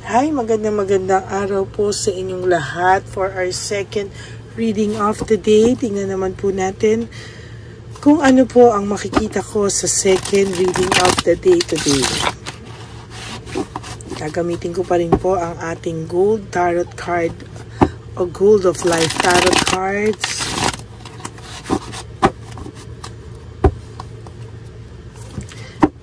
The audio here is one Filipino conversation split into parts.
Hi, magandang araw po sa inyong lahat for our second reading of the day. Tingnan naman po natin kung ano po ang makikita ko sa second reading of the day today. Gagamitin ko pa rin po ang ating gold tarot card o gold of life tarot cards.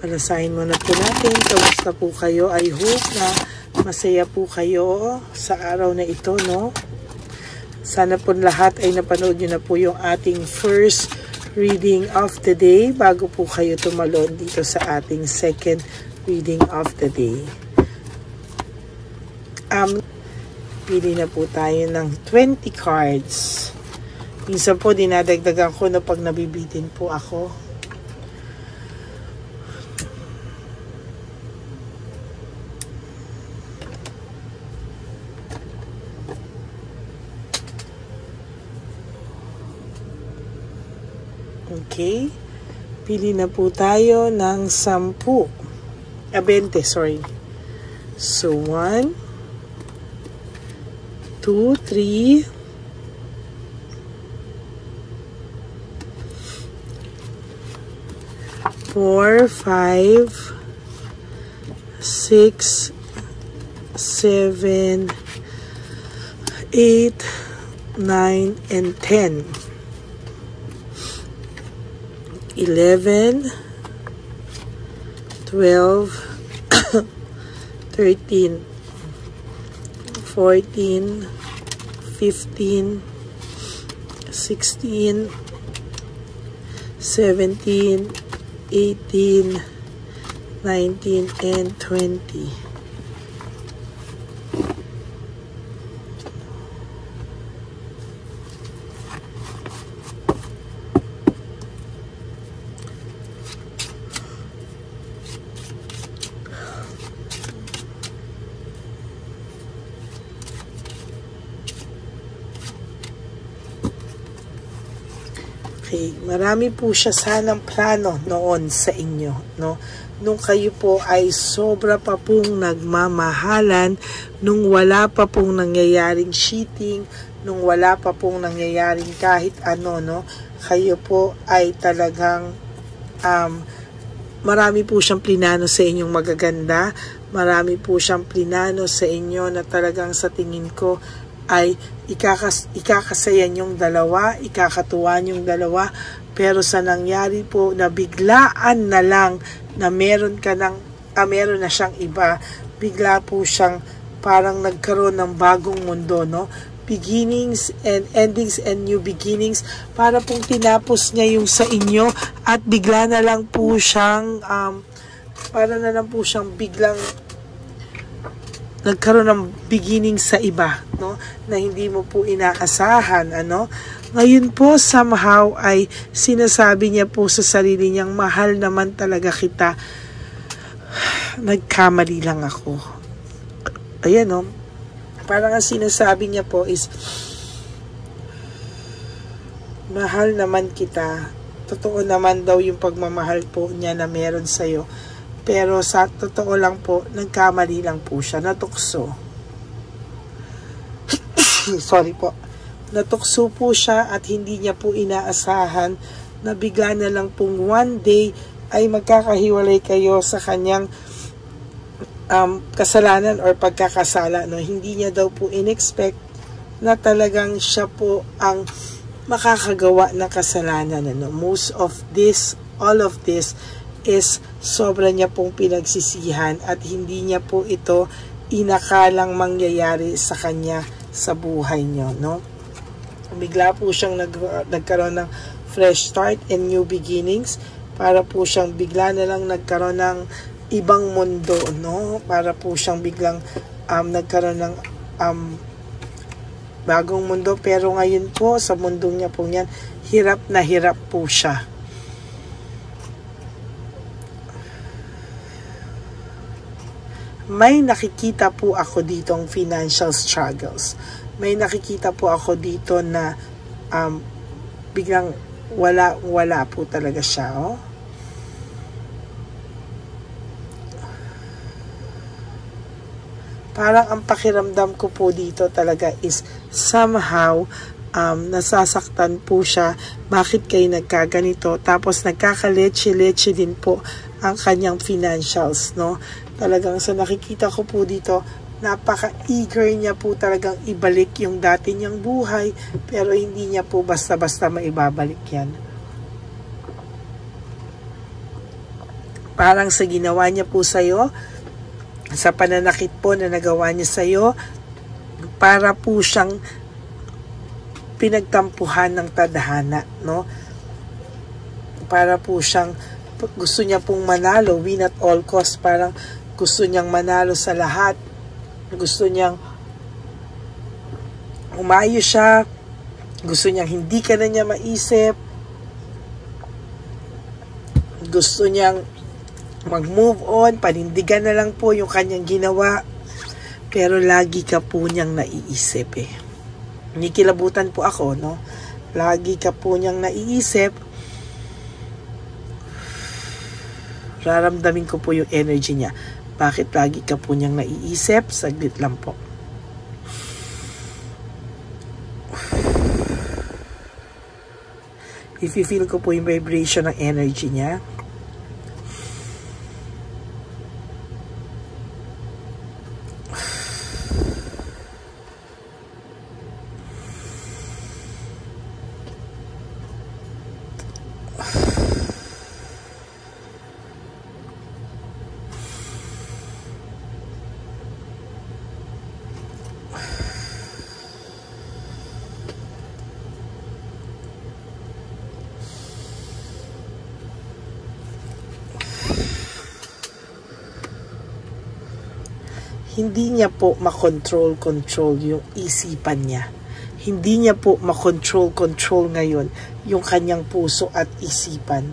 Palasahin muna po natin. Kamusta po kayo? I hope na masaya po kayo sa araw na ito, no? Sana po lahat ay napanood nyo na po yung ating first reading of the day bago po kayo tumalon dito sa ating second reading of the day. Pili na po tayo ng 20 cards. Minsan po dinadagdagan ko na pag nabibitin po ako. Okay. Pili na po tayo ng 20, sorry. So, 1, 2, 3, 4, 5, 6, 7, 8, 9, and 10. 11, 12, 13, 14, 15, 16, 17, 18, 19, and 20. Okay, marami po siya sanang plano noon sa inyo, no? Nung kayo po ay sobra pa pong nagmamahalan, nung wala pa pong nangyayaring cheating, nung wala pa pong nangyayaring kahit ano, no? Kayo po ay talagang marami po siyang plinano sa inyong magaganda, marami po siyang plinano sa inyo na talagang sa tingin ko ay ikakasayan yung dalawa, ikakatuwan yung dalawa, pero sa nangyari po na biglaan na lang na meron na siyang iba, bigla po siyang parang nagkaroon ng bagong mundo, no? Beginnings and endings and new beginnings, para pong tinapos niya yung sa inyo at bigla na lang po siyang para na lang po siyang biglang nagkaroon ng beginning sa iba, no? Na hindi mo po inaasahan, ano? Ngayon po, somehow ay sinasabi niya po sa sarili niyang, mahal naman talaga kita. Nagkamali lang ako. Ayan, no? Parang ang sinasabi niya po is, mahal naman kita. Totoo naman daw yung pagmamahal po niya na meron sa'yo. Pero sa totoo lang po, nagkamali lang po siya. Natukso. Sorry po. Natukso po siya at hindi niya po inaasahan na bigla na lang pong one day ay magkakahiwalay kayo sa kanyang kasalanan or pagkakasala. No? Hindi niya daw po in-expect na talagang siya po ang makakagawa ng kasalanan. Ano? Most of this, all of this, is sobra niya pong pinagsisihan at hindi niya po ito inakalang mangyayari sa kanya sa buhay niyo, no? Bigla po siyang nagkaroon ng fresh start and new beginnings, para po siyang bigla na lang nagkaroon ng ibang mundo, no? Para po siyang biglang nagkaroon ng bagong mundo, pero ngayon po sa mundo niya po yan, hirap na hirap po siya. May nakikita po ako ditong financial struggles. May nakikita po ako dito na biglang wala po talaga siya, oh. Parang ang pakiramdam ko po dito talaga is somehow nasasaktan po siya. Bakit kayo nagkaganito? Tapos nagkakaleche-leche din po ang kanyang financials, no? Talagang sa nakikita ko po dito, napaka-eager niya po talagang ibalik yung dati niyang buhay, pero hindi niya po basta-basta maibabalik yan. Parang sa ginawa niya po sa'yo, sa pananakit po na nagawa niya sa'yo, para po siyang pinagtampuhan ng tadhana, no? Para po siyang, gusto niya pong manalo, win at all cost, parang gusto niyang manalo sa lahat. Gusto niyang umayos siya, gusto niyang hindi ka na niya maisip, gusto niyang mag-move on, panindigan na lang po yung kanyang ginawa, pero lagi ka po niyang naiisip eh. Nikilabutan po ako, no? Lagi ka po niyang naiisip. Raramdamin ko po yung energy niya. Bakit lagi ka po niyang naiisip? Saglit lang po. If you feel ko po yung vibration ng energy niya, hindi niya po makontrol yung isipan niya. Hindi niya po makontrol ngayon yung kanyang puso at isipan.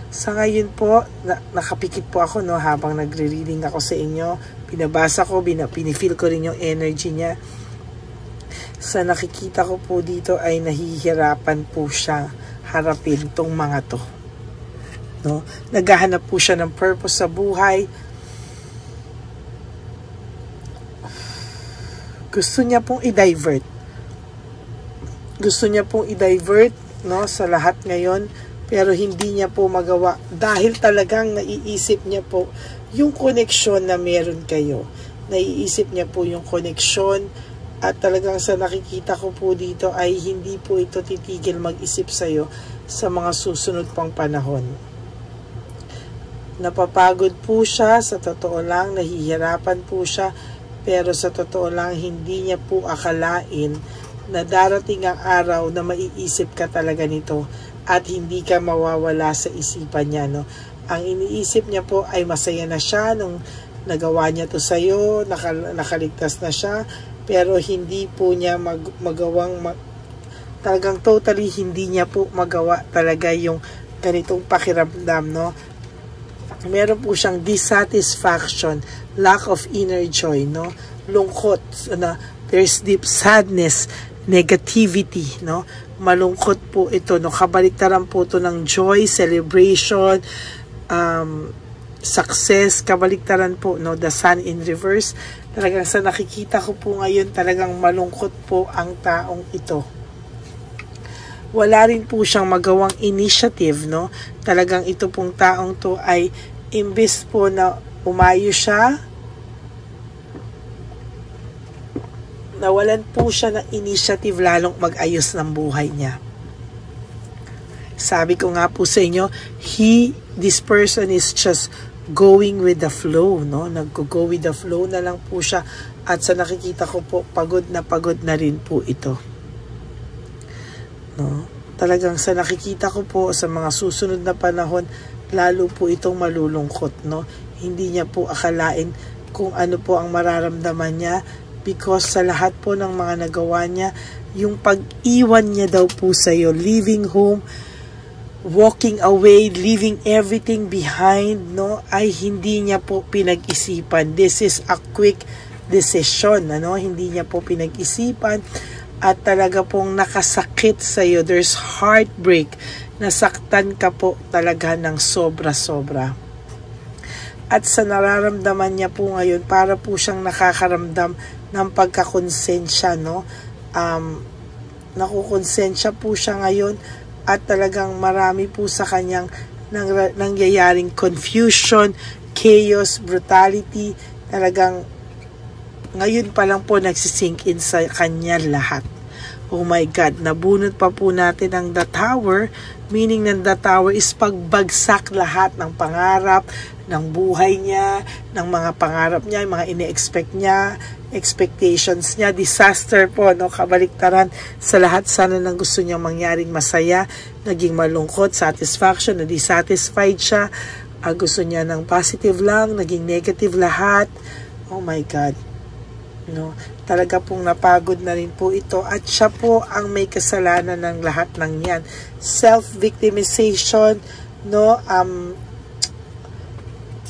Sa ngayon po, nakapikit po ako, no, habang nagre-reading ako sa inyo. Pinabasa ko, pinifeel ko rin yung energy niya. Sa nakikita ko po dito ay nahihirapan po siya harapin tong mga to. No? Naghahanap po siya ng purpose sa buhay. Gusto niya pong i-divert. Gusto niya pong i-divert, no, sa lahat ngayon, pero hindi niya po magawa dahil talagang naiisip niya po yung koneksyon na meron kayo. Naiisip niya po yung koneksyon at talagang sa nakikita ko po dito ay hindi po ito titigil mag-isip sa'yo sa mga susunod pang panahon. Napapagod po siya, sa totoo lang, nahihirapan po siya, pero sa totoo lang, hindi niya po akalain na darating ang araw na maiisip ka talaga nito at hindi ka mawawala sa isipan niya, no? Ang iniisip niya po ay masaya na siya nung nagawa niya to sa'yo, nakaligtas na siya, pero hindi po niya talagang totally hindi niya po magawa talaga yung ganitong pakiramdam, no? Meron po siyang dissatisfaction, lack of inner joy, no? Lungkot, there's deep sadness, negativity, no? Malungkot po ito, no? Kabaliktaran po ito ng joy, celebration, success, kabaliktaran po, no? The sun in reverse. Talagang sa nakikita ko po ngayon, talagang malungkot po ang taong ito. Wala rin po siyang magawang initiative, no? Talagang ito pong taong to ay imbes po na umayo siya, nawalan po siya ng initiative lalong mag-ayos ng buhay niya. Sabi ko nga po sa inyo, this person is just going with the flow, no? Nag-go with the flow na lang po siya at sa nakikita ko po, pagod na rin po ito. No? Talagang sa nakikita ko po sa mga susunod na panahon, lalo po itong malulungkot, no? Hindi niya po akalain kung ano po ang mararamdaman niya because sa lahat po ng mga nagawa niya, yung pag-iwan niya daw po sa'yo, leaving home, walking away, leaving everything behind, no? Ay hindi niya po pinag-isipan. This is a quick decision, ano? Hindi niya po pinag-isipan at talaga pong nakasakit sa'yo. There's heartbreak. nasaktan ka po talaga ng sobra-sobra. At sa nararamdaman niya po ngayon, para po siyang nakakaramdam ng pagkakonsensya, no? Nakukonsensya po siya ngayon at talagang marami po sa kanyang nangyayaring confusion, chaos, brutality. Talagang ngayon pa lang po nagsisink in sa kanya lahat. Oh my God, nabunot pa po natin ang The Tower, meaning ng The Tower is pagbagsak lahat ng pangarap, ng buhay niya, ng mga pangarap niya, mga ine-expect niya, expectations niya, disaster po, no? Kabaliktaran sa lahat sana ng gusto niyang mangyaring masaya, naging malungkot, satisfaction, na dissatisfied siya, gusto niya ng positive lang, naging negative lahat. Oh my God. No, talaga pong napagod na rin po ito at siya po ang may kasalanan ng lahat ng yan. Self-victimization, no,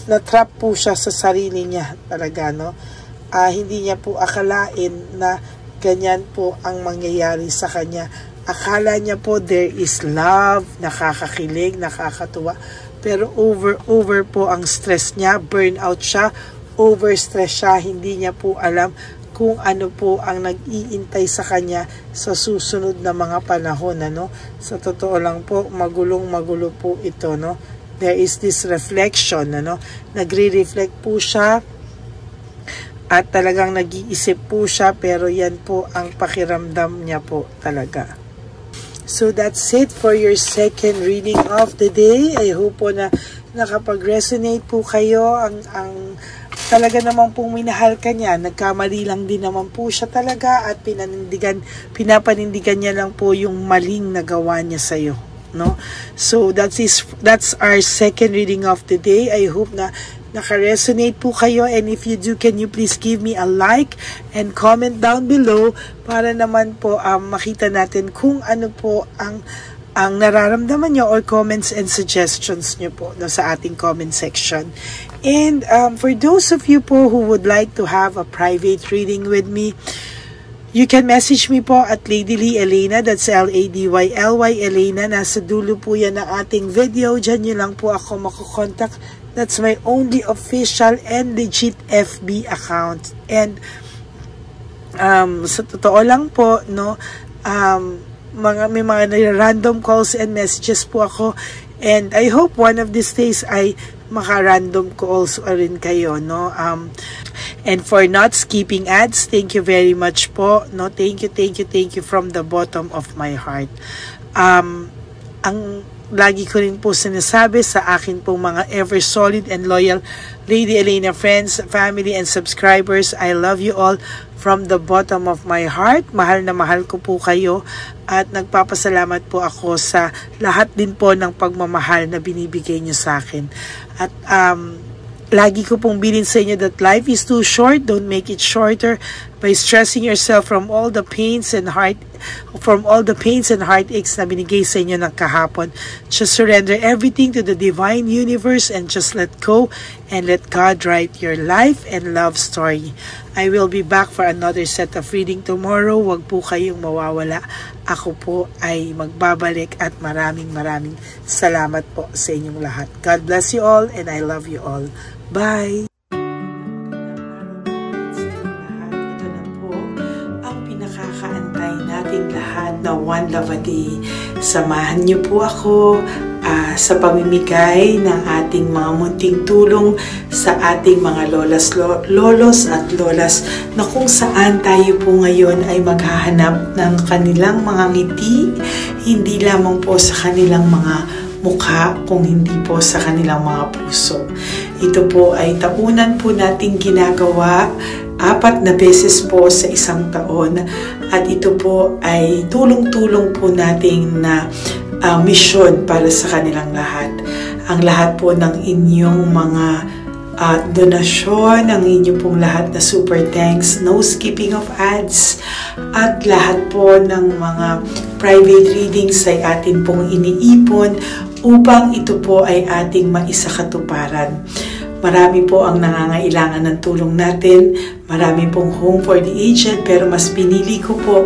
na-trap po siya sa sarili niya talaga, no. Hindi niya po akalain na ganyan po ang mangyayari sa kanya. Akala niya po there is love, nakakakilig, nakakatuwa, pero over po ang stress niya, burnout siya, overstress siya, hindi niya po alam kung ano po ang nag-iintay sa kanya sa susunod na mga panahon, ano. Sa totoo lang po, magulong-magulo po ito, no. There is this reflection, ano. Nagre-reflect po siya at talagang nag-iisip po siya, pero yan po ang pakiramdam niya po talaga. So that's it for your second reading of the day. I hope po na nakapag-resonate po kayo. Ang talaga naman pong minahal ka niya, nagkamali lang din naman po siya talaga at pinapanindigan niya lang po yung maling nagawa niya sa'yo, no? So that's our second reading of the day. I hope na naka-resonate po kayo, and if you do, can you please give me a like and comment down below para naman po makita natin kung ano po ang nararamdaman nyo, or comments and suggestions nyo po, no, sa ating comment section. And for those of you po who would like to have a private reading with me, you can message me po at Lady Lee Elena, that's LADYLY Elena. Nasa dulo po yan ng ating video. Diyan nyo lang po ako makukontak. That's my only official and legit FB account. And sa totoo lang po, no, may mga random calls and messages po ako, and I hope one of these days ay maka-random calls rin kayo, no. And for not skipping ads, thank you very much po, no. Thank you from the bottom of my heart. Ang lagi ko rin po sinasabi sa akin pong mga ever solid and loyal Lady Elena friends, family, and subscribers, I love you all from the bottom of my heart. Mahal na mahal ko po kayo at nagpapasalamat po ako sa lahat din po ng pagmamahal na binibigay nyo sa akin. At lagi ko pong bilin sa inyo that life is too short. Don't make it shorter by stressing yourself from all the pains and heartaches na binigay sa inyo ng kahapon. Just surrender everything to the divine universe and just let go and let God write your life and love story. I will be back for another set of reading tomorrow. Huwag po kayong mawawala. Ako po ay magbabalik at maraming salamat po sa inyong lahat. God bless you all and I love you all. Bye! Ito na po ang pinakakaantay nating lahat na One Love a Day. Samahan niyo po ako sa pamimigay ng ating mga munting tulong sa ating mga lolos at lolas, na kung saan tayo po ngayon ay maghahanap ng kanilang mga ngiti, hindi lamang po sa kanilang mga mukha, kung hindi po sa kanilang mga puso. Ito po ay tapunan po nating ginagawa 4 na beses po sa isang taon, at ito po ay tulong-tulong po nating na misyon para sa kanilang lahat. Ang lahat po ng inyong mga donasyon, ang inyong pong lahat na super thanks, no skipping of ads, at lahat po ng mga private readings ay atin pong iniipon upang ito po ay ating maisakatuparan. Marami po ang nangangailangan ng tulong natin. Marami pong home for the aged, pero mas pinili ko po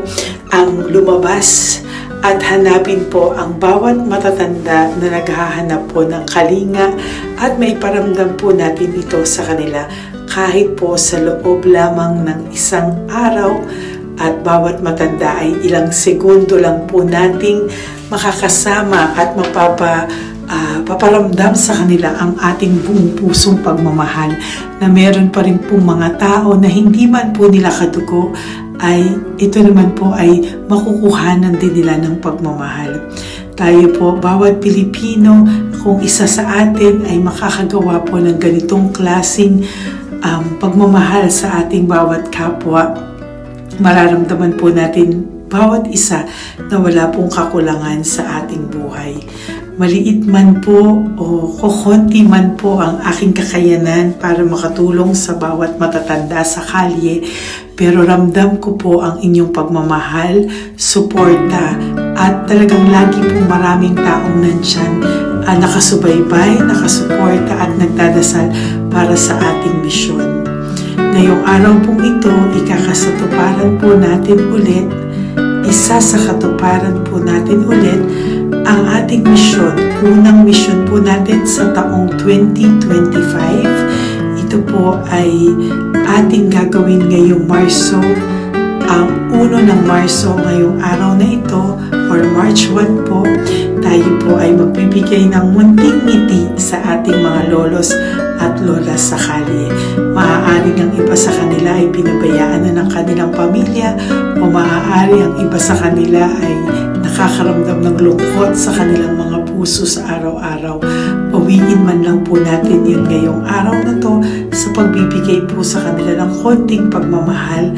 ang lumabas at hanapin po ang bawat matatanda na naghahanap po ng kalinga at may paramdam po natin ito sa kanila kahit po sa loob lamang ng isang araw at bawat matanda ay ilang segundo lang po nating makakasama at paparamdam sa kanila ang ating buong pusong pagmamahal na meron pa rin po mga tao na hindi man po nila kadugo ay ito naman po ay makukuhanan din nila ng pagmamahal. Tayo po, bawat Pilipino, kung isa sa atin ay makakagawa po ng ganitong klaseng pagmamahal sa ating bawat kapwa, mararamdaman po natin bawat isa na wala pong kakulangan sa ating buhay. Maliit man po o kokonti man po ang aking kakayanan para makatulong sa bawat matatanda sa kalye, pero ramdam ko po ang inyong pagmamahal, suporta, at talagang lagi po maraming taong nandyan nakasubaybay, nakasuporta at nagdadasal para sa ating misyon. Ngayong araw pong ito, ikakasatuparan po natin ulit, isa sa katuparan po natin ulit, ang ating misyon. Unang misyon po natin sa taong 2025. Ito po ay ating gagawin ngayong Marso, ang 1 ng Marso ngayong araw na ito, or March 1 po. Tayo po ay magbibigay ng munting ngiti sa ating mga lolos at lolas sa kalye. Maaaring ang iba sa kanila ay pinabayaan na ng kanilang pamilya, o maaari ang iba sa kanila ay nakakaramdam ng lungkot sa kanilang mga puso sa araw-araw. Pawiin man lang po natin yun ngayong araw na to sa pagbibigay po sa kanila ng konting pagmamahal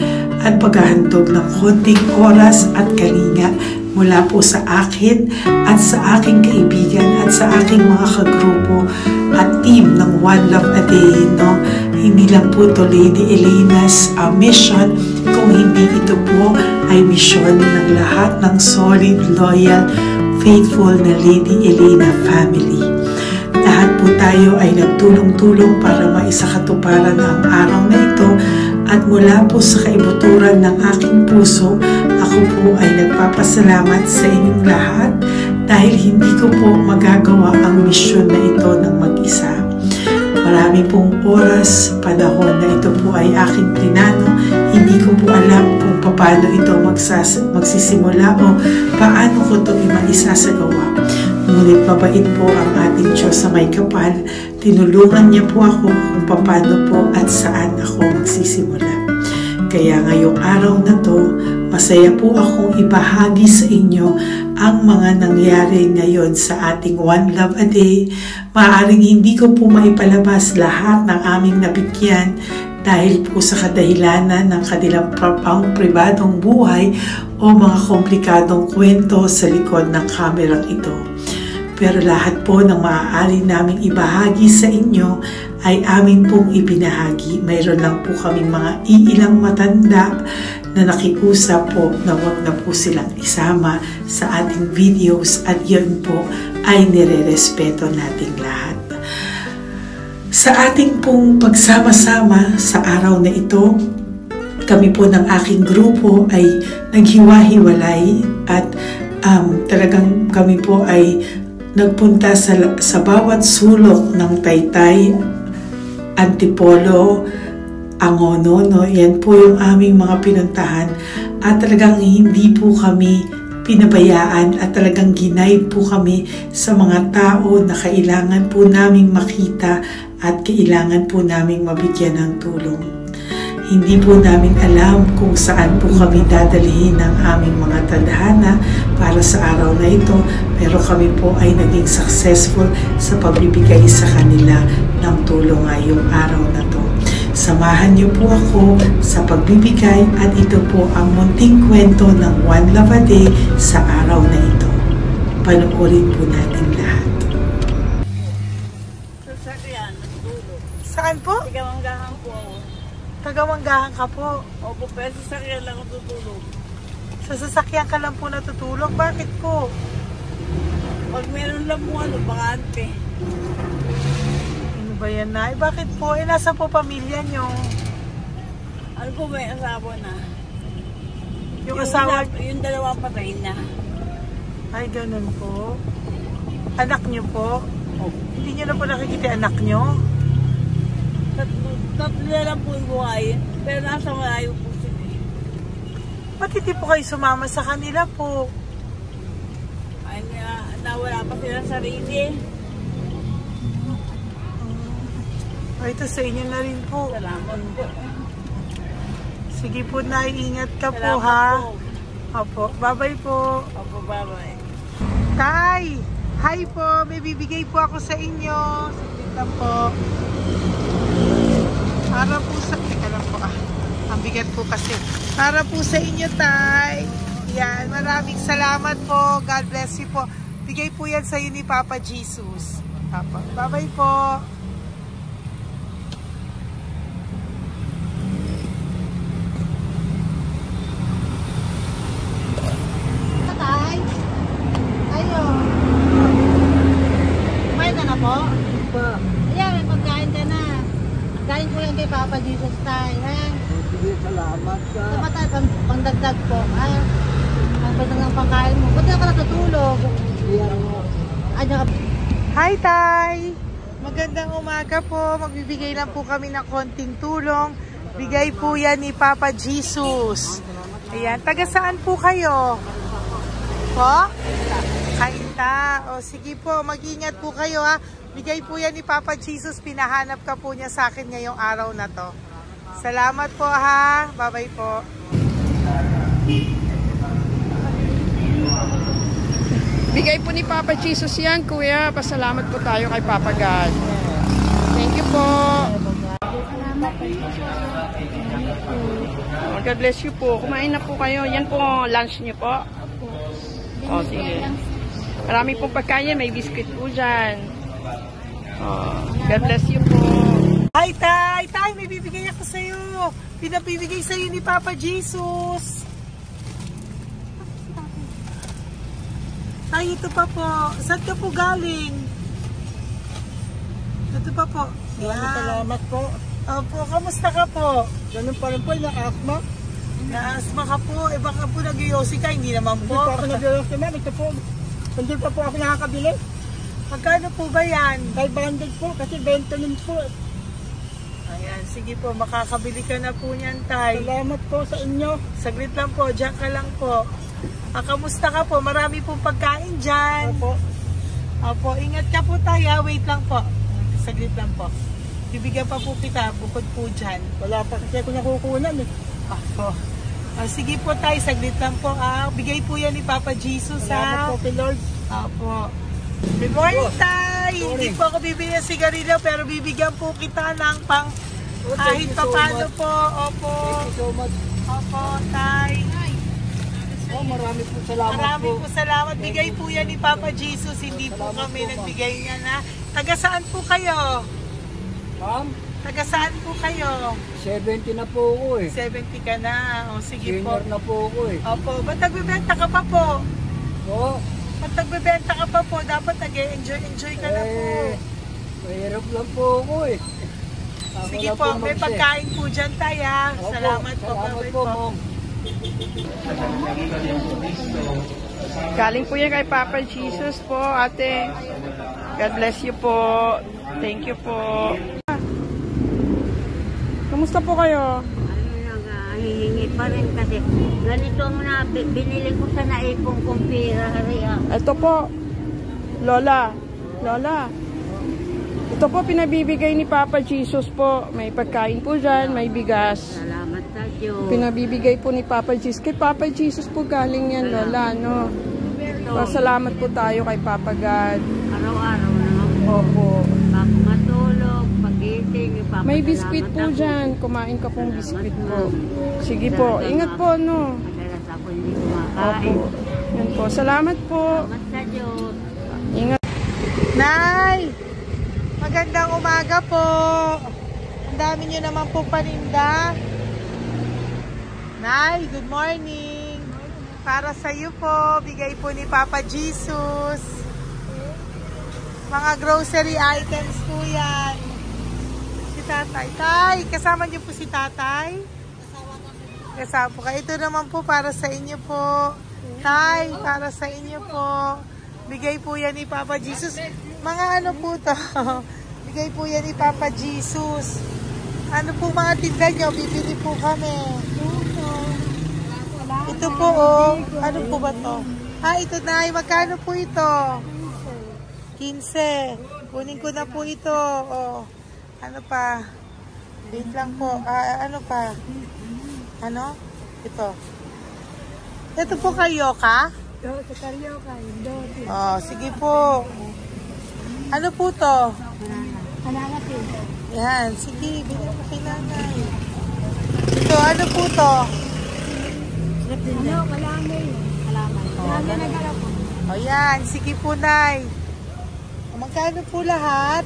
at paghahandog ng konting oras at kalinga mula po sa akin at sa aking kaibigan at sa aking mga kagrupo at team ng One Love a Day. No? Hindi lang po ito Lady Elena's mission, kung hindi ito po ay misyon ng lahat ng solid, loyal, faithful na Lady Elena family. Lahat po tayo ay nagtulong-tulong para maisakatuparan ang araw na ito, at mula po sa kaibuturan ng aking puso, ako po ay nagpapasalamat sa inyong lahat dahil hindi ko po magagawa ang misyon na ito ng mag-isa. Marami pong oras, panahon na ito po ay aking plinano. Hindi ko po alam kung paano ito magsisimula o paano ko ito maisasagawa. Ngunit mabait po ang ating Diyos sa may kapal. Tinulungan niya po ako kung paano po at saan ako magsisimula. Kaya ngayong araw na to, masaya po akong ibahagi sa inyo ang mga nangyari ngayon sa ating One Love a Day. Maaaring hindi ko po maipalabas lahat ng aming nabigyan dahil po sa kadahilanan ng kanilang pribadong buhay o mga komplikadong kwento sa likod ng kamerang ito. Pero lahat po ng maaari naming ibahagi sa inyo ay amin pong ibinahagi. Mayroon lang po kaming mga iilang matanda na nakiusap po na wag na po silang isama sa ating videos, at yun po ay nire-respeto nating lahat. Sa ating pong pagsama-sama sa araw na ito, kami po ng aking grupo ay naghiwa-hiwalay at talagang kami po ay nagpunta sa bawat sulok ng Taytay, Antipolo, Angono, no? Yan po yung aming mga pinuntahan, at talagang hindi po kami pinabayaan at talagang ginaid po kami sa mga tao na kailangan po naming makita at kailangan po naming mabigyan ng tulong. Hindi po namin alam kung saan po kami dadalhin ng aming mga tadhana para sa araw na ito, pero kami po ay naging successful sa pagbibigay sa kanila ng tulong ngayong araw na to. Samahan niyo po ako sa pagbibigay, at ito po ang munting kwento ng One Love a Day sa araw na ito. Panoorin po natin lahat. Sasakyan, natutulog. Saan po? Tagamanggahan po ako. Tagamanggahan ka po. Opo, pero sasakyan lang ako tutulog. Sa sasakyan ka lang po natutulog? Bakit po? Pag meron lang po bakante. Ano ba yan, Nay? Bakit po? Nasa po pamilya nyo? Ano po, may asawa na. Yung asawa? Yung dalawa patay na. Ay, ganun po. Anak niyo po? Oh. Hindi niyo na po nakikita anak niyo? Tatlo na lang po yung buhay. Pero nasa malayo po sila. Ba't hindi po kayo sumama sa kanila po? Ay, nawala pa sila sa sarili. Ay, ito sa inyo na rin po. Salamat po. Sige po, Nay. Ingat ka po, Salamat ha? po. Opo. Bye-bye po. Opo, bye-bye. Tay! Hi po! May bibigay po ako sa inyo. Saglit lang po. Para po sa... Teka lang po, Ang bigat po kasi. Para po sa inyo, Tay. Yan. Maraming salamat po. God bless you po. Bigay po yan sa iyo ni Papa Jesus. Papa. Bye-bye po. Tay, ayo. Kumain ka na po? Pa, Ayan, may pagkain ka na. Galing ko yan kay Papa Jesus, Tay, ha? sige, salamat ka. Tumatay, pangdagdag po, ha? Ang pagdagdag ng pagkain mo. Ba't ka natutulog? Iyan mo. Ayan ka. Hi, Tay! Magandang umaga po. Magbibigay lang po kami ng konting tulong. Bigay po yan ni Papa Jesus. Ayan. Taga saan po kayo? Po? Kainta. O sige po, mag-ingat po kayo, ha. Bigay po yan ni Papa Jesus. Pinahanap ka po niya sa akin ngayong araw na to. Salamat po, ha. Bye-bye po. Bigay po ni Papa Jesus yan, Kuya. Pasalamat po tayo kay Papa God. Thank you po. Oh, God bless you po. Kumain na po kayo. Yan po, lunch niyo po. Oh, sige. Marami pong pagkain. May biscuit po dyan. Oh, God bless you po. Hi, Tay! Tay, may bibigay ako sa'yo. Pinabibigay sa'yo ni Papa Jesus. Tay, ito pa po. Saan ka po galing? Ito pa po. Salamat po. Opo, kamusta ka po? Ganun pa rin po, na-asma. Na-asma ka po. Eh baka po nag-yosi ka, hindi naman Hindi po. po ako nag-ios naman. Ito po. Hindi pa po ako nakakabili. Magkano po ba yan? 500 po kasi 20 nun po. Ayan, sige po, makakabili ka na po niyan, Tay. Salamat po sa inyo. Saglit lang po, diyan ka lang po. Kamusta ka po? Marami pong pagkain dyan. Opo. Opo, ingat ka po, Tay, ha? Wait lang po. Saglit lang po. Bibigyan pa po kita, bukod po dyan. Wala pa kasi ako nakukunan eh. Opo. Sige po, Tay, saglit lang po. Bigay po yan ni Papa Jesus, Salamat ha? po kay Lord. Opo. Good morning, Tay! Hindi po ako bibigyan ng sigarilyo, pero bibigyan po kita ng pang kahit pa paano po. Opo. Thank you so much. Opo, Tay. Oh, marami po salamat Marami po. po salamat. Bigay po yan ni Papa Jesus. Hindi po Salamat kami po, nagbigay niya na. Taga saan po kayo? Ma'am, Taga saan po kayo? 70 na po ako eh. 70 ka na. O sige po. Senior na po ako eh. Opo. Ba't nagbibenta ka pa po? Oo. Ba't nagbibenta ka pa po? Dapat nag-enjoy ka na po. Mahirap lang po ako eh. Ako Sige lang po. May mag-share. pagkain po dyan, Tay, ha? Opo, Salamat po. Salamat Bye-bye po, ma'am. Galing po yan kay Papa Jesus po, ate. God bless you po. Thank you po. Kamusta po kayo? Hihingi pa rin kasi ganito ang binili ko sa naipong kong pera. Ito po, Lola. Lola. Ito po pinabibigay ni Papa Jesus po. May pagkain po dyan, may bigas. Salamat sa Diyos. Pinabibigay po ni Papa Jesus. Kay Papa Jesus po galing yan, Lola, no? Pasalamat po tayo kay Papa God. Araw-araw naman po. Opo. Bago matulog, pagising, ipapasalamat May biskuit po ako. dyan. Kumain ka pong biskuit po. Sige Salamat, po. Ingat po, no? Madalas ako hindi kumakain. Opo. Yan po. Salamat po. Salamat sa Diyos. Ingat. Nay! Magandang umaga po. Ang dami nyo naman po paninda. Nay, good morning. Para sa iyo po, bigay po ni Papa Jesus. Mga grocery items po yan. Si Tatay. Tay, kasama niyo po si Tatay? Kasama po kayo. Ito naman po para sa inyo po. Tay, para sa inyo po. Bigay po yan ni Papa Jesus. Mga ano po to? Bigay po yan ni Papa Jesus. Ano po mga tinda nyo? Bibili po kami. Ito po oh. Ano po ba to? Ito na. Magkano po ito? 15. Kunin ko na po ito. Oh. Ano pa? Wait lang po. Ano pa? Ano? Ito. Ito po kayo ka? Sa Carioca, Oh, sige po. Ano po to? Banana tin. Yan, sige, bigyan mo kay nanay. Ito, ano po to? Ano, kalamay. Kalamay na gala po. O yan, sige po, nay. Magkano po lahat?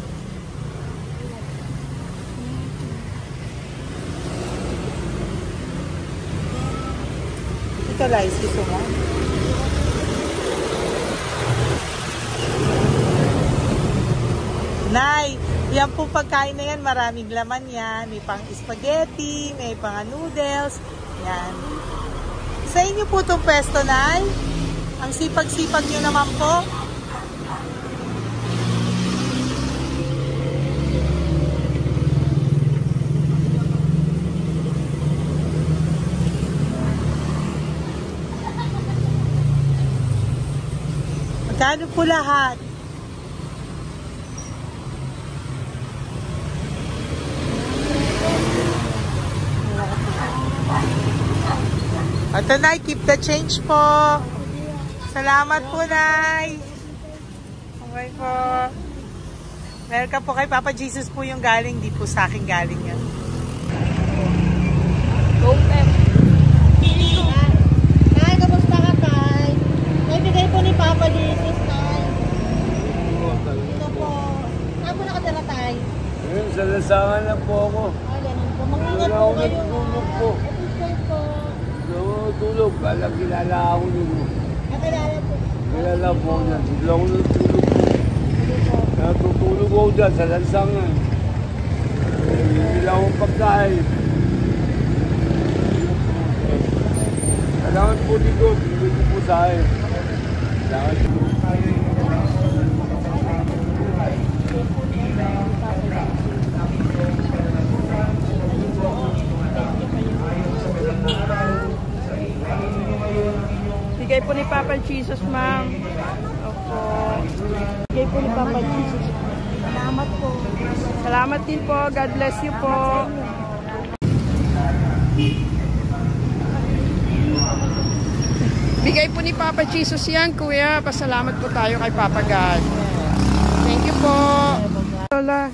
Ito, Lice, gusto mo? Nay, yan po pagkain na yan, maraming laman yan. May pang spaghetti, may pang noodles. Yan. Sa inyo po itong pwesto, Nay? Ang sipag-sipag nyo naman po. Magkano po lahat? Ito, Nay, keep the change po. Salamat po, Nay. Okay po. Welcome po kay Papa Jesus po yung galing. Di po sa akin galing yan. Go, Pep. Tay, kamusta ka, Tay? Naibigay po ni Papa Jesus, Tay. Ito po. Saan po nakatira, Tay? Sa lasangan na po ako. Ganun po. Mag-ingat po kayo. Natutulog po. Natutulog. Alam, kilala ako nyo. Nakilala po. Kilala po na. Hindi ako natutulog. Natutulog ako dyan sa lansangan. Hindi lang akong pagkain. Kailangan po dito. Hindi po sa akin. Kailangan po. Bigay po ni Papa Jesus, ma'am. Opo. Bigay po ni Papa Jesus. Salamat po. Salamat din po. God bless you po. Bigay po ni Papa Jesus yan, kuya. Pasalamat po tayo kay Papa God. Thank you po. Lola.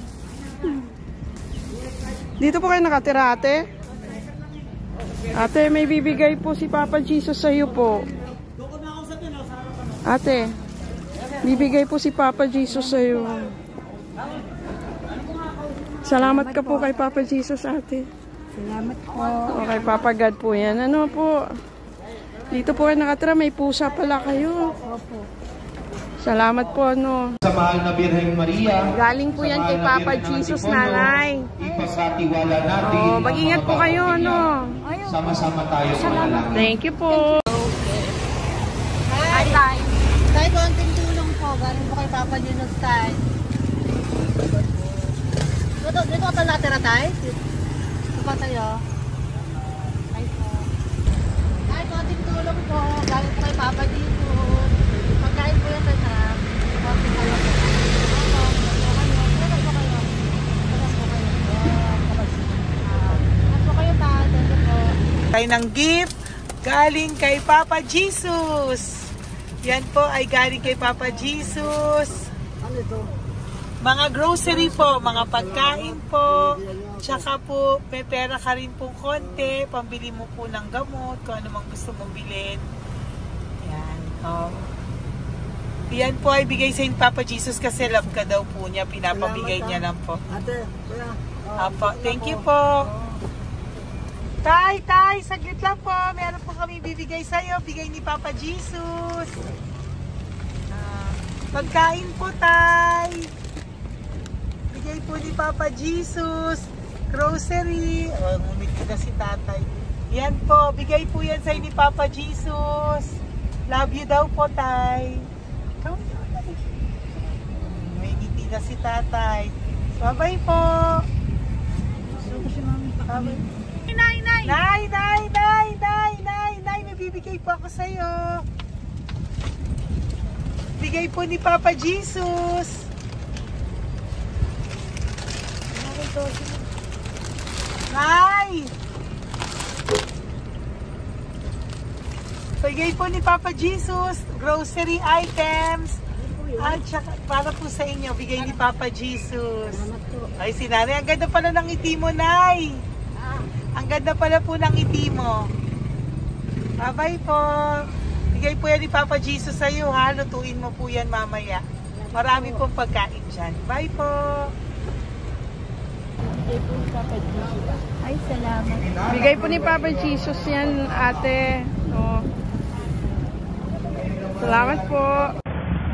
Dito po kayo nakatira, ate? Ate, may bibigay po si Papa Jesus sa iyo po. Ate, bibigay po si Papa Jesus sa iyo. Salamat ka po kay Papa Jesus, ate. Salamat po. O kay Papa God po yan. Ano po? Dito po kayo nakatira, may pusa pala kayo. Opo. Salamat po, ano. Sa mahal na Birhen Maria. Galing po yan kay Papa Jesus, nanay. Ipagkatiwala natin. O, mag-ingat po kayo, ano. Sama-sama tayo manalangin. Thank you po. Hi, Tay. Tay, konting tulong po. Galing po kay Papa Jesus, Tay. Dito ka pala natira, Tay? Dito pa tayo. Tay po. Tay, konting tulong po. Galing po kay Papa Jesus. Pagkain po yan, Tay, ha? Konting tulong po. Tayo ng gift galing kay Papa Jesus. Yan po ay galing kay Papa Jesus. Ano ito? Mga grocery po, mga pagkain po. Tsaka po, may pera ka rin po konti. Pambili mo po ng gamot, kung ano mang gusto mong bilhin. Yan. Yan po ay bigay sa Papa Jesus kasi love ka daw po niya. Pinapabigay niya lang po. Ate, kuya. Apo, thank you po. Tay, saglit lang po. Meron po kami bibigay sa'yo. Bigay ni Papa Jesus. Pagkain po, Tay. Bigay po ni Papa Jesus. Grocery. Ngumiti na si tatay. Yan po. Bigay po yan sa'yo ni Papa Jesus. Love you daw po, Tay. May ngiti na si Tatay. Bye-bye po. Bye-bye. Nay! May bibigay po ako sa'yo. Bigay po ni Papa Jesus. Nay! Bigay po ni Papa Jesus, grocery items. At saka, para po sa inyo, bigay ni Papa Jesus. Ay, si Nanay, ang ganda pala ng ngiti mo, Nay. Ang ganda pala po ng ngiti mo. Bye-bye po. Bigay po yan ni Papa Jesus sa'yo, ha? Lutuin mo po yan mamaya. Marami pong pagkain dyan. Bye po. Ay, salamat. Bigay po ni Papa Jesus yan, ate. Oh. Salamat po.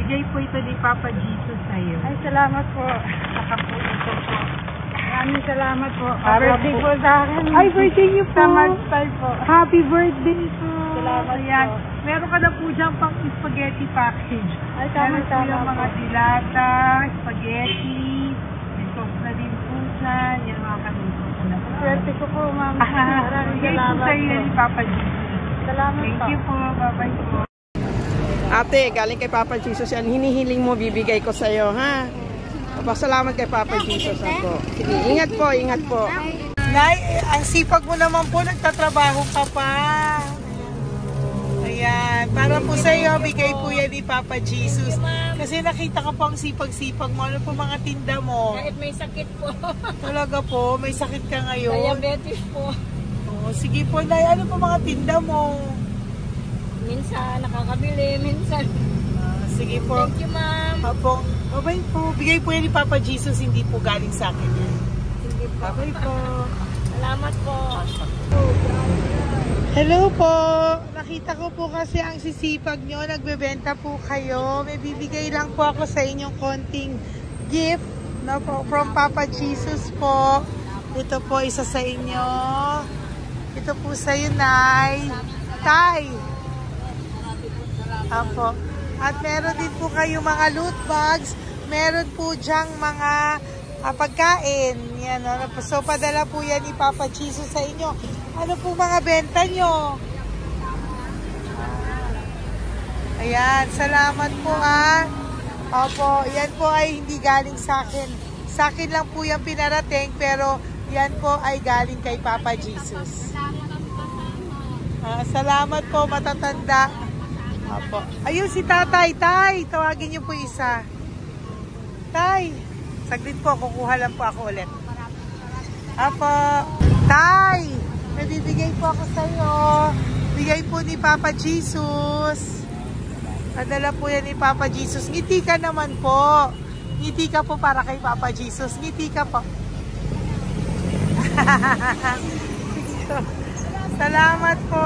Bigay po ito ni Papa Jesus sa'yo. Ay, salamat po. Saka po ito po. Maraming salamat po. Birthday po sa akin. Ay, birthday niyo po. Po. Happy birthday po. Salamat Ayan. po. Meron ka na po dyan pang spaghetti package. Ay, Meron po tama-tama yung mga po. dilata, spaghetti, may sauce na din po dyan. Yan mga kaluto ko na po. Swerte ko po, ma'am. Maraming Bigay po salamat sa'yo po. ni Papa Jesus. Salamat Thank po. you po. Bye-bye po. Ate, galing kay Papa Jesus yan. Hinihiling mo, bibigay ko sa'yo, ha? Pasalamat kay Papa Jesus ako. Sige, ingat po, ingat po. Nay, ang sipag mo naman po, nagtatrabaho ka pa. Ayan, para po sa iyo, bigay po yan ni Papa Jesus. Kasi nakita ko po ang sipag-sipag mo. Ano po mga tinda mo? Kahit may sakit po. Talaga po, may sakit ka ngayon. Diabetes po. Oh, sige po, Nay, ano po mga tinda mo? Minsan nakakabili, minsan. Sige po. Thank you, ma'am. Apo, bye po. Bigay po yan ni Papa Jesus, hindi po galing sa akin yan. Sige po. Bye po. Salamat po. Hello po! Nakita ko po kasi ang sisipag nyo, nagbebenta po kayo. May bibigay lang po ako sa inyong konting gift, no, po, from Papa Jesus po. Ito po isa sa inyo. Ito po sa iyo, Nay. Tay! Apo. At meron din po kayo mga loot bags. Meron po dyang mga pagkain. Yan, no? So, padala po yan ni Papa Jesus sa inyo. Ano po mga benta nyo? Ayan, salamat po Opo, yan po ay hindi galing sa akin. Sa akin lang po yan pinarating, pero yan po ay galing kay Papa Jesus. Salamat po, matatanda. Opo. Ayun si Tatay. Tay, tawagin niyo po isa. Tay, saglit po, kukuha lang po ako ulit. Opo. Tay, nabibigay po ako sa iyo. Bigay po ni Papa Jesus. Padala po yan ni Papa Jesus. Ngiti ka naman po. Ngiti ka po para kay Papa Jesus. Ngiti ka po. Salamat po.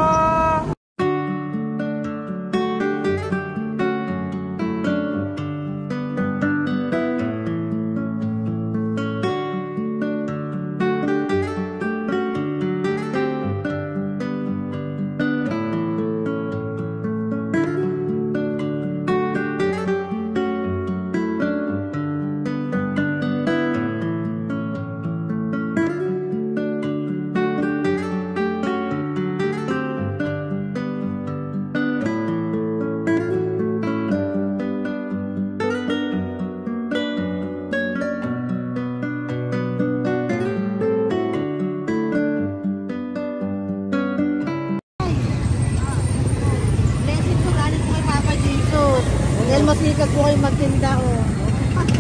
Dahil masikag po kayo magtinda o.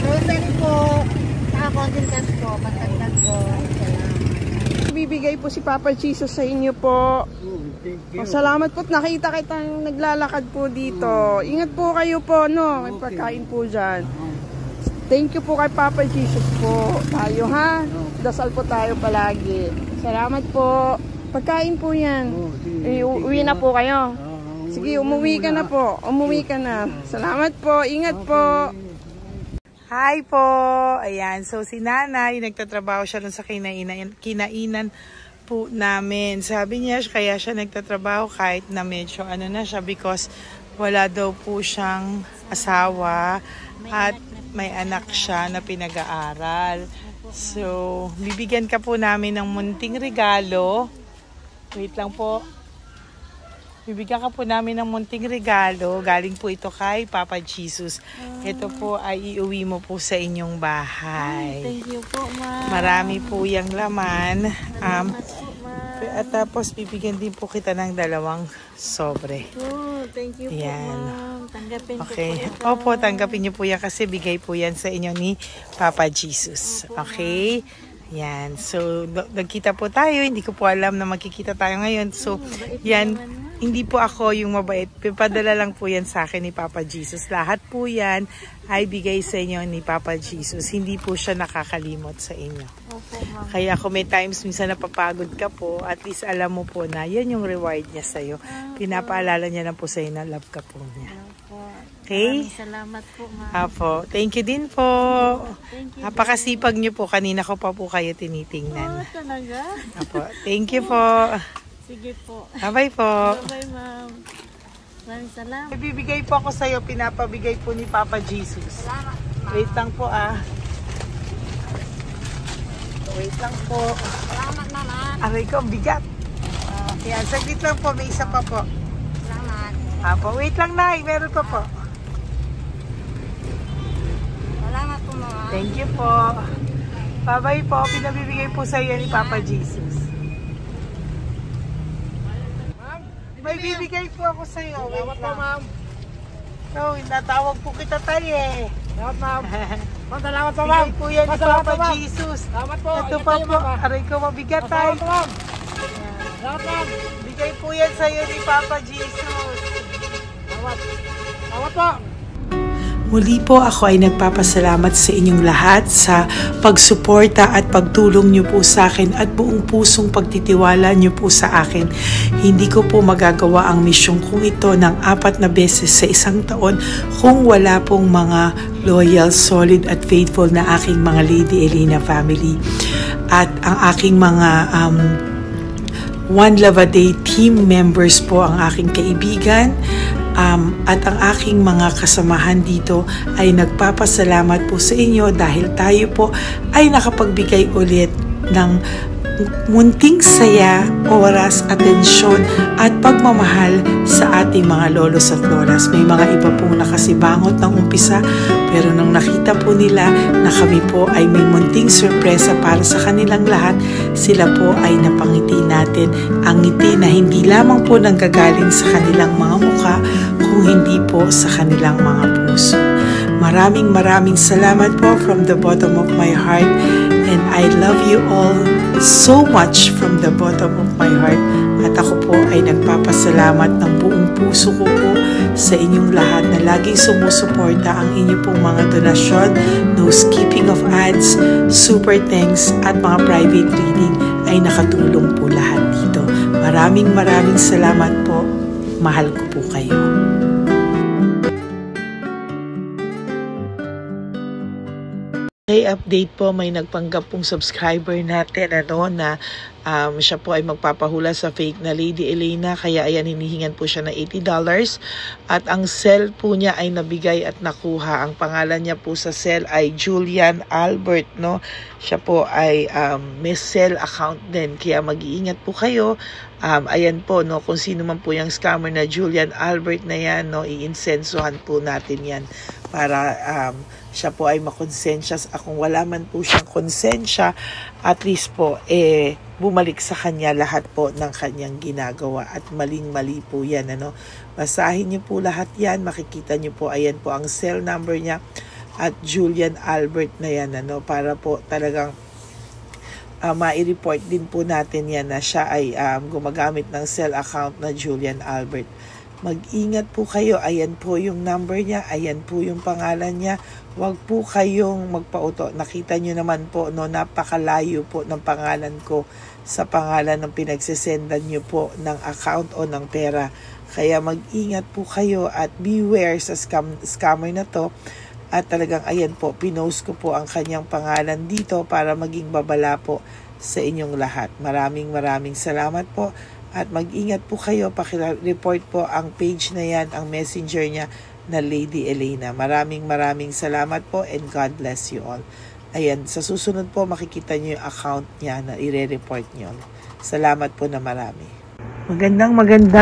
Grocery po. Saka content po. Matagdag po. Bibigay po si Papa Jesus sa inyo po. Salamat po. Nakita kitang naglalakad po dito. Ingat po kayo po, no? May pagkain po dyan. Thank you po kay Papa Jesus po. Tayo, ha? Dasal po tayo palagi. Salamat po. Pagkain po yan. Uwi na po kayo. Sige, umuwi ka na po. Umuwi ka na. Salamat po. Ingat po. Hi po! Ayan, so si Nanay, nagtatrabaho siya dun sa kinainan po namin. Sabi niya, kaya siya nagtatrabaho kahit na medyo ano na siya because wala daw po siyang asawa at may anak siya na pinag-aaral. So, bibigyan ka po namin ng munting regalo. Wait lang po. Bibigyan ka po namin ng munting regalo. Galing po ito kay Papa Jesus. Ito po ay iuwi mo po sa inyong bahay. Thank you po, ma'am. Marami po yung laman. At tapos bibigyan din po kita ng 2 sobre. Oh, thank you po, Yan. ma'am. Tanggapin Okay. ko po ito. Opo, tanggapin niyo po yan kasi bigay po yan sa inyo ni Papa Jesus. Okay? Yan. So, nagkita po tayo. Hindi ko po alam na magkikita tayo ngayon. So, yan. Hindi po ako yung mabait. Padala lang po yan sa akin ni Papa Jesus. Lahat po yan ay bigay sa inyo ni Papa Jesus. Hindi po siya nakakalimot sa inyo. Opo, ma'am. Kaya kung may times minsan napapagod ka po, at least alam mo po na yan yung reward niya sa'yo. Pinapaalala niya lang po sa'yo na love ka po niya. Opo. Okay? Maraming salamat po, ma'am. Apo. Thank you din po. Thank you. Napakasipag niyo po. Kanina ko pa po kayo tinitingnan. Talaga? Apo. Thank you po. Sige po. Bye-bye po. Bye-bye, ma'am. Maraming salamat. Ibibigay po ako sa'yo. Pinapabigay po ni Papa Jesus. Wait lang po Wait lang po. Salamat, naman. Aray ko, ang bigat. Yan, saglit lang po. May isa pa po. Salamat. Apo, wait lang na. Meron pa po. Salamat po, ma'am. Thank you po. Bye-bye po. Pinabibigay po sa iyo ni Papa Jesus. May bibigay po ako sa iyo. Wait lang. ma'am. No, natawag po kita tayo eh. Salamat, ma'am. Ma'am, salamat po, Bigay po yan ni Salamat Papa po, ma'am. Jesus. Salamat po. Ito Ingat pa kayo, po. ma'am. Aray ko, mabigat tayo. Salamat po, ma'am. Salamat, ma'am. Bigay po yan sa iyo ni Papa Jesus. Salamat. Salamat po. Muli po ako ay nagpapasalamat sa inyong lahat sa pagsuporta at pagtulong niyo po sa akin at buong pusong pagtitiwala niyo po sa akin. Hindi ko po magagawa ang misyong kong ito ng 4 na beses sa isang taon kung wala pong mga loyal, solid at faithful na aking mga Lady Elena family. At ang aking mga One Love a Day team members po ang aking kaibigan. At ang aking mga kasamahan dito ay nagpapasalamat po sa inyo dahil tayo po ay nakapagbigay ulit ng munting saya, oras, atensyon at pagmamahal sa ating mga lolos at lolas. May mga iba pong nakasibangot ng umpisa pero nung nakita po nila na kami po ay may munting sorpresa para sa kanilang lahat, sila po ay napangiti natin. Ang ngiti na hindi lamang po nanggagaling sa kanilang mga mukha kung hindi po sa kanilang mga puso. Maraming salamat po from the bottom of my heart, and I love you all so much from the bottom of my heart. At ako po ay nagpapasalamat ng buong puso ko po sa inyong lahat na laging sumusuporta. Ang inyo pong mga donasyon, no skipping of ads, super thanks at mga private reading ay nakatulong po lahat dito. Maraming salamat po. Mahal ko po kayo. Okay, update po, may nagpanggap pong subscriber natin na siya po ay magpapahula sa fake na Lady Elena, kaya ayan, hinihingan po siya na $80 at ang cell po niya ay nabigay at nakuha. Ang pangalan niya po sa cell ay Julian Albert, no? Siya po ay may cell account din, kaya mag-iingat po kayo. Ayan po, no, kung sino man po yung scammer na Julian Albert na yan, no, i-insensuhan po natin yan para siya po ay makonsensya. Kung wala man po siyang konsensya, at least po bumalik sa kanya lahat po ng kanyang ginagawa at maling-mali po yan, ano. Basahin niyo po lahat yan, makikita niyo po, ayan po ang cell number niya at Julian Albert na yan, ano, para po talagang ma-report din po natin yan na siya ay gumagamit ng cell account na Julian Albert. Mag-ingat po kayo. Ayan po yung number niya. Ayan po yung pangalan niya. Huwag po kayong magpauto. Nakita nyo naman po, no, napakalayo po ng pangalan ko sa pangalan ng pinagsesendan nyo po ng account o ng pera. Kaya mag-ingat po kayo at beware sa scammer na to. At talagang ayan po, pinost ko po ang kanyang pangalan dito para maging babala po sa inyong lahat. Maraming salamat po. At mag-ingat po kayo, paki-report po ang page na yan, ang messenger niya na Lady Elena. Maraming salamat po and God bless you all. Ayan, sa susunod po makikita niyo yung account niya na ire-report niyo. Salamat po na marami. Magandang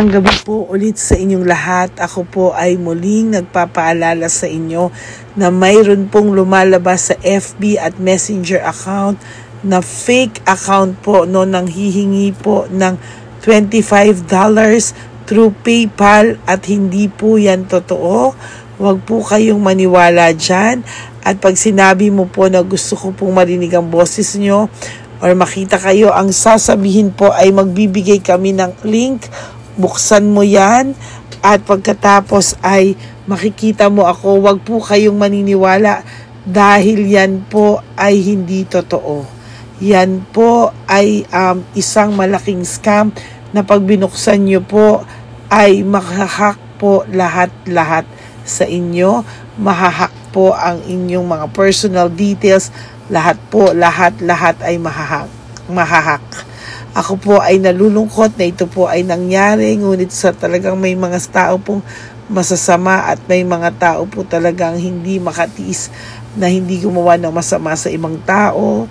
gabi po ulit sa inyong lahat. Ako po ay muling nagpapaalala sa inyo na mayroon pong lumalabas sa FB at Messenger account na fake account po, no, nang hihingi po ng $25 through PayPal at hindi po yan totoo. Huwag po kayong maniwala dyan. At pag sinabi mo po na gusto ko pong marinig ang boses nyo or makita kayo, ang sasabihin po ay magbibigay kami ng link. Buksan mo yan at pagkatapos ay makikita mo ako. Huwag po kayong maniniwala dahil yan po ay hindi totoo. Yan po ay isang malaking scam na pag binuksan nyo po ay mahahack po lahat sa inyo. Mahahack po ang inyong mga personal details. Lahat ay mahahack. Ako po ay nalulungkot na ito po ay nangyari, ngunit sa talagang may mga tao pong masasama at may mga tao po talagang hindi makatiis na hindi gumawa ng masama sa ibang tao.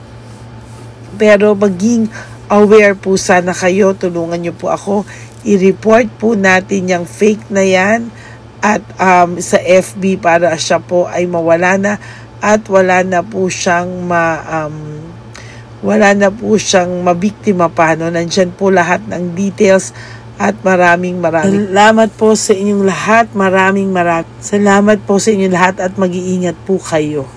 Pero maging aware po sana kayo, tulungan nyo po ako, i-report po natin yung fake na yan at sa FB para siya po ay mawala na at wala na po siyang mabiktima pa, no? Nandyan po lahat ng details at maraming salamat po sa inyong lahat. Maraming salamat po sa inyong lahat at mag-iingat po kayo.